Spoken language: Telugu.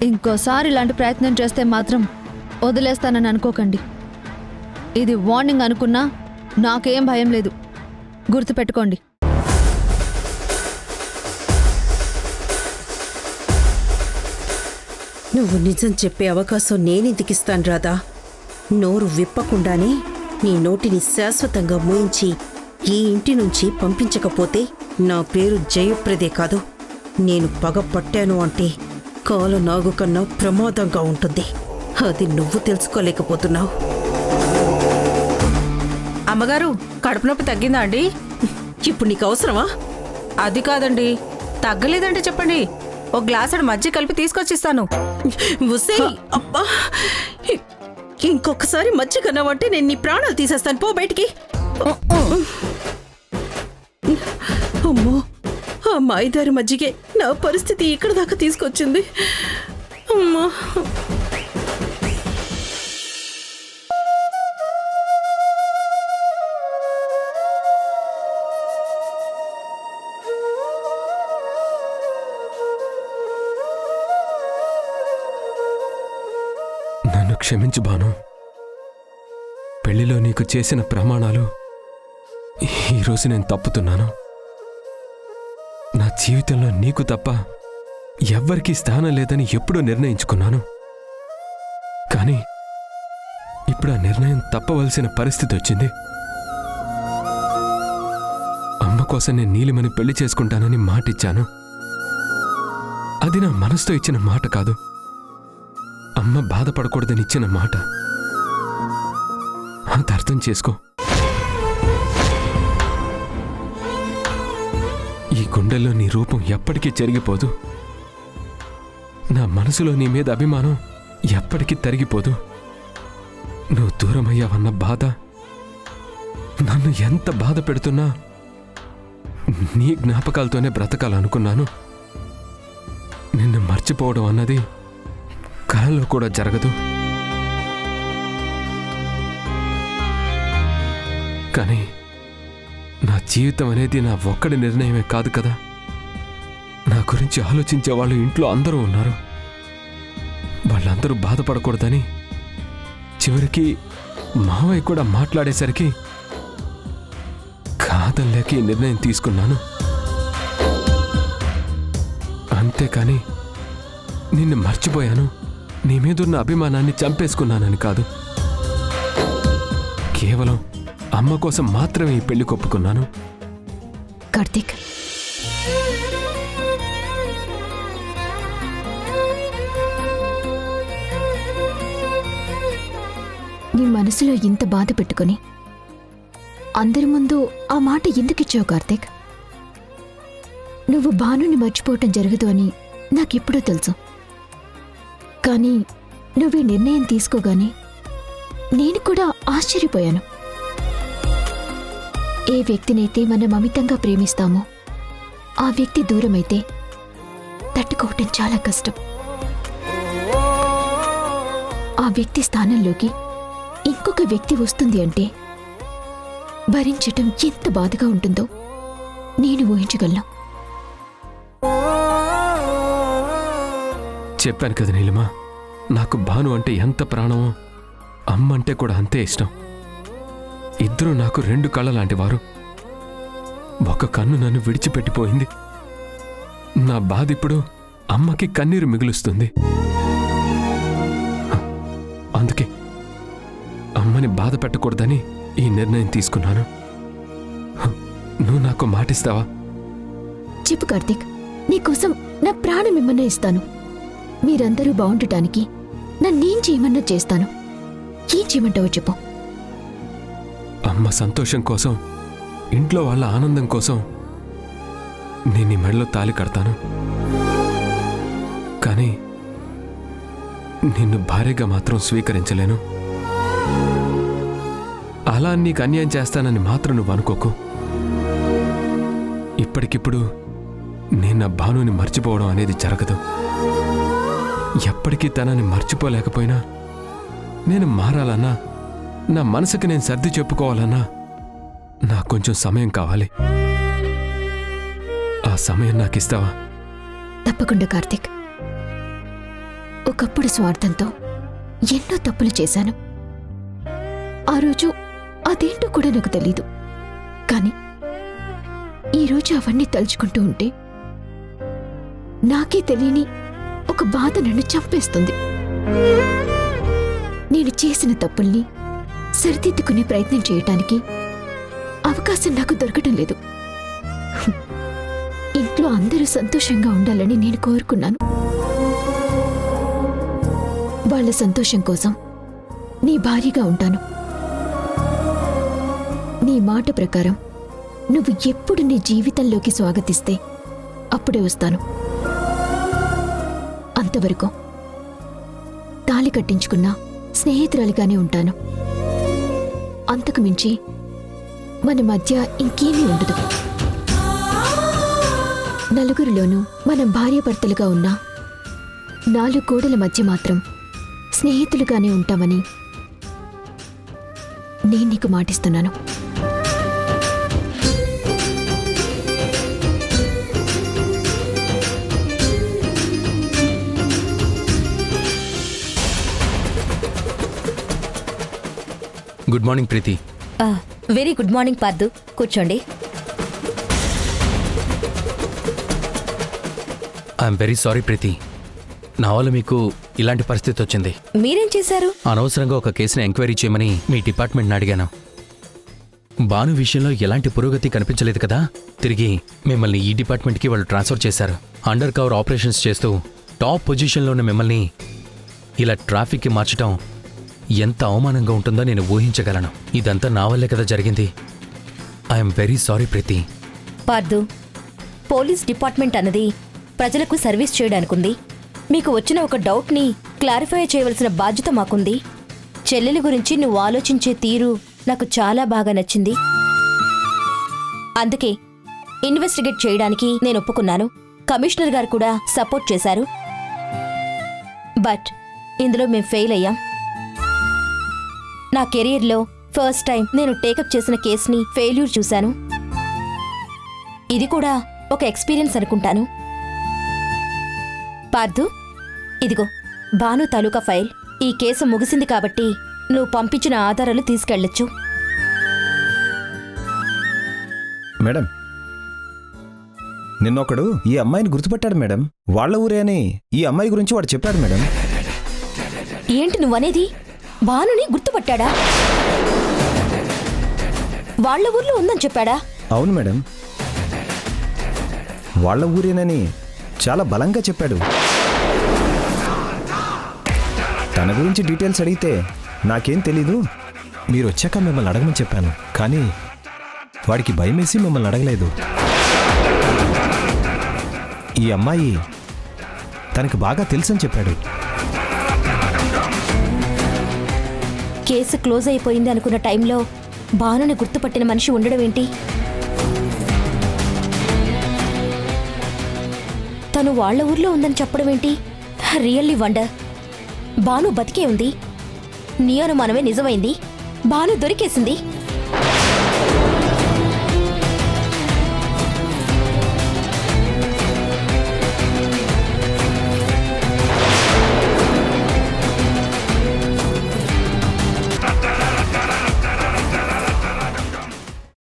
ఇంకోసారి ఇలాంటి ప్రయత్నం చేస్తే మాత్రం వదిలేస్తానని అనుకోకండి. ఇది వార్నింగ్ అనుకున్నా నాకేం భయం లేదు, గుర్తుపెట్టుకోండి. నువ్వు నిజం చెప్పే అవకాశం నేనెందుకిస్తాను రాధా? నోరు విప్పకుండానే నీ నోటిని శాశ్వతంగా మూయించి ఈ ఇంటి నుంచి పంపించకపోతే నా పేరు జయప్రదే కాదు. నేను పగ పట్టాను అంటే కాలనాగు కన్నా ప్రమాదంగా ఉంటుంది. అది నువ్వు తెలుసుకోలేకపోతున్నావు. అమ్మగారు, కడుపు నొప్పి తగ్గిందా అండి? ఇప్పుడు నీకు అవసరమా? అది కాదండి, తగ్గలేదంటే చెప్పండి, ఒక గ్లాసుడు మజ్జిగ కలిపి తీసుకొచ్చిస్తాను. అబ్బా, ఇంకొకసారి మజ్జిగ కన్నావంటే నేను నీ ప్రాణాలు తీసేస్తాను. పో బయటికి. అమ్మో, ఆ మాయిదారి మజ్జిగే నా పరిస్థితి ఇక్కడ దాకా తీసుకొచ్చింది. అమ్మా, నన్ను క్షమించు భాను. పెళ్లిలో నీకు చేసిన ప్రమాణాలు ఈరోజు నేను తప్పుతున్నాను. నా జీవితంలో నీకు తప్ప ఎవ్వరికీ స్థానం లేదని ఎప్పుడూ నిర్ణయించుకున్నాను. కానీ ఇప్పుడు ఆ నిర్ణయం తప్పవలసిన పరిస్థితి వచ్చింది. అమ్మ కోసం నేను నీలిమని పెళ్లి చేసుకుంటానని మాటిచ్చాను. అది నా మనసుతో ఇచ్చిన మాట కాదు, అమ్మ బాధపడకూడదని ఇచ్చిన మాట. అది అర్థం చేసుకో. ఈ గుండెల్లో నీ రూపం ఎప్పటికీ చెరిగిపోదు. నా మనసులో నీ మీద అభిమానం ఎప్పటికీ తరిగిపోదు. నువ్వు దూరమయ్యావన్న బాధ నన్ను ఎంత బాధ పెడుతున్నా నీ జ్ఞాపకాలతోనే బ్రతకాలనుకున్నాను. నిన్ను మర్చిపోవడం అన్నది కలలో కూడా జరగదు. కానీ నా జీవితం అనేది నా ఒక్కడి నిర్ణయమే కాదు కదా. నా గురించి ఆలోచించే వాళ్ళు ఇంట్లో అందరూ ఉన్నారు. వాళ్ళందరూ బాధపడకూడదని చివరికి మావయ్య కూడా మాట్లాడేసరికి కాదనలేక ఈ నిర్ణయం తీసుకున్నాను. అంతేకాని నిన్ను మర్చిపోయాను, నీ మీదున్న అభిమానాన్ని చంపేసుకున్నానని కాదు. కేవలం అమ్మ కోసం మాత్రమే ఈ పెళ్లి కొప్పుకున్నాను. కార్తీక్, నీ మనసులో ఇంత బాధ పెట్టుకుని అందరి ముందు ఆ మాట ఎందుకిచ్చావు కార్తీక్? నువ్వు భానుని మర్చిపోవటం జరగదు అని నాకిప్పుడూ తెలుసు. కానీ నువ్వు ఈ నిర్ణయం తీసుకోగానే నేను కూడా ఆశ్చర్యపోయాను. ఏ వ్యక్తినైతే మనం అమితంగా ప్రేమిస్తామో ఆ వ్యక్తి దూరమైతే తట్టుకోవటం చాలా కష్టం. ఆ వ్యక్తి స్థానంలోకి ఇంకొక వ్యక్తి వస్తుంది అంటే భరించటం ఎంత బాధగా ఉంటుందో నేను ఊహించగలను. చెప్పాను కదా నీలిమా, నాకు భాను అంటే ఎంత ప్రాణమో అమ్మ అంటే కూడా అంతే ఇష్టం. ఇద్దరూ నాకు రెండు కళ్ళ లాంటి వారు. ఒక కన్ను నన్ను విడిచిపెట్టిపోయింది. నా బాధ ఇప్పుడు అమ్మకి కన్నీరు మిగులుస్తుంది. అందుకే అమ్మని బాధ పెట్టకూడదని ఈ నిర్ణయం తీసుకున్నాను. నువ్వు నాకు మాటిస్తావా? చెప్పు కార్తీక్, నీకోసం నా ప్రాణం ఏమన్నా ఇస్తాను. మీరందరూ బాగుండటానికి నన్నేం చేయమన్నా చేస్తాను. ఏం చేయమంటావో చెప్పు. అమ్మ సంతోషం కోసం, ఇంట్లో వాళ్ళ ఆనందం కోసం నేను నీ మెడలో తాళి కడతాను. కానీ నిన్ను భార్యగా మాత్రం స్వీకరించలేను. అలా నీకు అన్యాయం చేస్తానని మాత్రం నువ్వు అనుకోకు. ఇప్పటికిప్పుడు నేను నా భానుని మర్చిపోవడం అనేది జరగదు. ఎప్పటికీ తనని మర్చిపోలేకపోయినా నేను మారాలన్నా, నా మనసుకి నేను సర్ది చెప్పుకోవాలన్నా నాకు కొంచెం సమయం కావాలి. సమయం నాకు ఇస్తావా? తప్పకుండా కార్తీక్. ఒకప్పుడు స్వార్థంతో ఎన్నో తప్పులు చేశాను. ఆ రోజు అదేంటో కూడా నాకు తెలీదు. కానీ ఈరోజు అవన్నీ తలుచుకుంటూ ఉంటే నాకే తెలియని ఒక బాధ నన్ను చంపేస్తుంది. నేను చేసిన తప్పుల్ని సరిదిద్దుకునే ప్రయత్నం చేయటానికి అవకాశం నాకు దొరకటం లేదు. ఇంట్లో అందరూ సంతోషంగా ఉండాలని నేను కోరుకున్నాను. వాళ్ళ సంతోషం కోసం నీ భార్యగా ఉంటాను. నీ మాట ప్రకారం నువ్వు ఎప్పుడు నీ జీవితంలోకి స్వాగతిస్తే అప్పుడే వస్తాను. అంతవరకు తాళి కట్టించుకున్న స్నేహితురాలిగానే ఉంటాను. అంతకు మించి మన మధ్య ఇంకేమీ ఉండదు. నలుగురిలోనూ మనం భార్యాభర్తలుగా ఉన్నా 4 గోడల మధ్య మాత్రం స్నేహితులుగానే ఉంటామని నేను నీకు మాటిస్తున్నాను. Good morning Preethi. Very good morning Parthu. కూర్చోండి. I'm very sorry Preethi. నా వల్ల మీకు ఇలాంటి పరిస్థితి వచ్చింది. మీరేం చేశారు? అనవసరంగా ఒక కేసుని ఎంక్వైరీ చేయమని మీ డిపార్ట్మెంట్ని అడిగాను. భాను విషయంలో ఎలాంటి పురోగతి కనిపించలేదు కదా, తిరిగి మిమ్మల్ని ఈ డిపార్ట్మెంట్కి వాళ్ళు ట్రాన్స్ఫర్ చేశారు. అండర్ కవర్ ఆపరేషన్స్ చేస్తూ టాప్ పొజిషన్లో ఉన్న మిమ్మల్ని ఇలా ట్రాఫిక్కి మార్చడం ఎంత అవమానంగా ఉంటుందో నేను ఊహించగలను. ఇదంతా నా వల్లే కదా జరిగింది. I'm very sorry Preethi. Parthu, police department అన్నది ప్రజలకు సర్వీస్ చేయడానికుంది. మీకు వచ్చిన ఒక డౌట్ని క్లారిఫై చేయవలసిన బాధ్యత మాకుంది. చెల్లెలి గురించి నువ్వు ఆలోచించే తీరు నాకు చాలా బాగా నచ్చింది. అందుకే ఇన్వెస్టిగేట్ చేయడానికి నేను ఒప్పుకున్నాను. కమిషనర్ గారు కూడా సపోర్ట్ చేశారు. బట్ ఇందులో మేం ఫెయిల్ అయ్యాం. నా కెరీర్లో ఫస్ట్ టైం నేను టేకప్ చేసిన కేసుని ఫెయిల్యూర్ చూశాను. ఇది కూడా ఒక ఎక్స్పీరియన్స్ అనుకుంటాను. పార్దు, ఇదిగో భాను తాలూకా ఫైల్. ఈ కేసు ముగిసింది కాబట్టి నువ్వు పంపించిన ఆధారాలు తీసుకెళ్లొచ్చు. మేడం, నిన్నొకడు ఈ అమ్మాయిని గుర్తుపట్టాడు మేడం. వాళ్ళ ఊరే అని ఈ అమ్మాయి గురించి వాడు చెప్పాడు మేడం. ఏంటి నువ్వనేది? భానుని గుర్తుపట్టాడా? వాళ్ళ ఊర్లో ఉందని చెప్పాడా? అవును మేడం, వాళ్ళ ఊరేనని చాలా బలంగా చెప్పాడు. తన గురించి డీటెయిల్స్ అడిగితే నాకేం తెలీదు, మీరు వచ్చాక మిమ్మల్ని అడగమని చెప్పాను. కానీ వాడికి భయమేసి మిమ్మల్ని అడగలేదు. ఈ అమ్మాయి తనకు బాగా తెలుసని చెప్పాడు. కేసు క్లోజ్ అయిపోయింది అనుకున్న టైంలో భానుని గుర్తుపట్టిన మనిషి ఉండడం ఏంటి? తను వాళ్ళ ఊర్లో ఉందని చెప్పడం ఏంటి? Really wonder. భాను బతికే ఉంది. నీ అనుమానమే నిజమైంది. భాను దొరికేసింది.